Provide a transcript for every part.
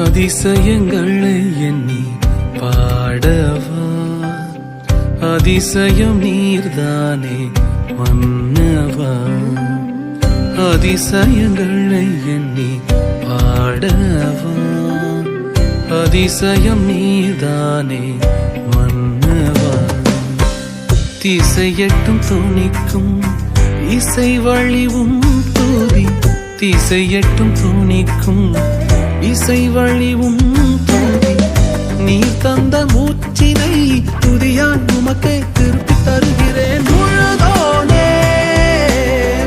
அதிசயங்களை எண்ணி பாடவா, அதிசயம் நீர்தானே மன்னவா. அதிசயங்களை எண்ணி பாடவா, அதிசயம் நீர்தானே மன்னவா. திசையட்டும் துணிக்கும் இசை வழிவும் தூதி, திசையட்டும் துணிக்கும் இசை வழிவும் தூதி. நீ தந்த மூச்சினை துதியான் உமக்கே திருப்பி தருகிறேன். முழுதோனே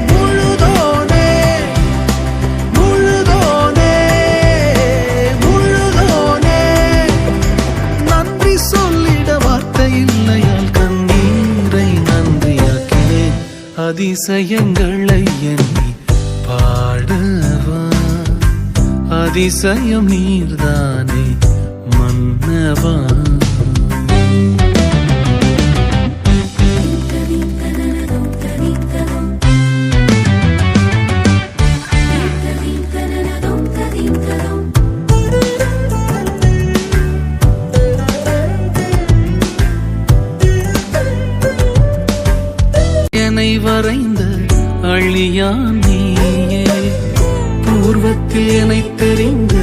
முழுதோனே முழுதோனே முழுதோனே. நன்றி சொல்லிட வார்த்தை இல்லையால் கண்ணீரை நன்றியாக்கினேன். அதிசயங்களை எண்ணி பாடவா, அதிசயம் நீர்தானே மன்னவா. என்னை வரைந்த அழியான் நீயே, பூர்வத்தில் என்னை தெரிந்த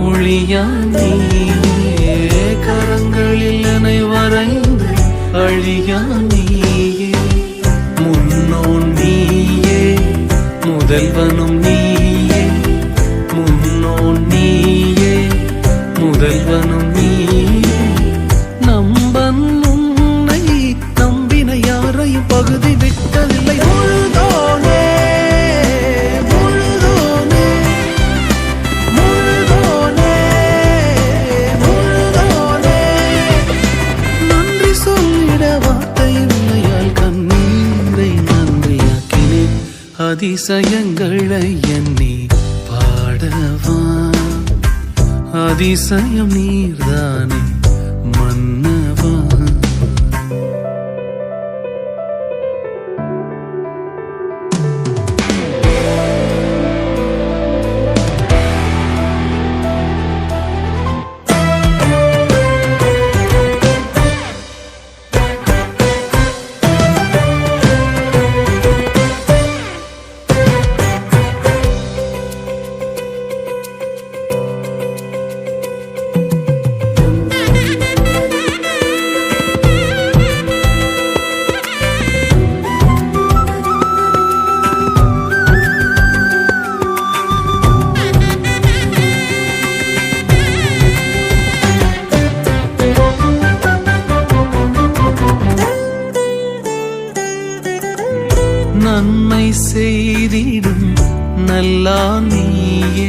ஒளியான் நீயே. கரங்களில் என்னை வரைந்த அழியான் நீயே. முன்னோன் நீயே, முதல்வனும் நீயே. முன்னோன் நீயே, முதல்வனும் நீயே. நம்பன் உன்னை நம்பின யாரையும் பகுதி விட்டதில்லை. முழுதோனே முழுதோனே முழுதோனே முழுதோனே. நன்றி சொல்லிட வார்த்தை இல்லையால் கண்ணீரை நன்றியாக்கினேன். அதிசயங்களை எண்ணி பாடவா, அதிசயம் நீர்தானே மன்னவா. நன்மை செய்திடும் நல்லா நீயே,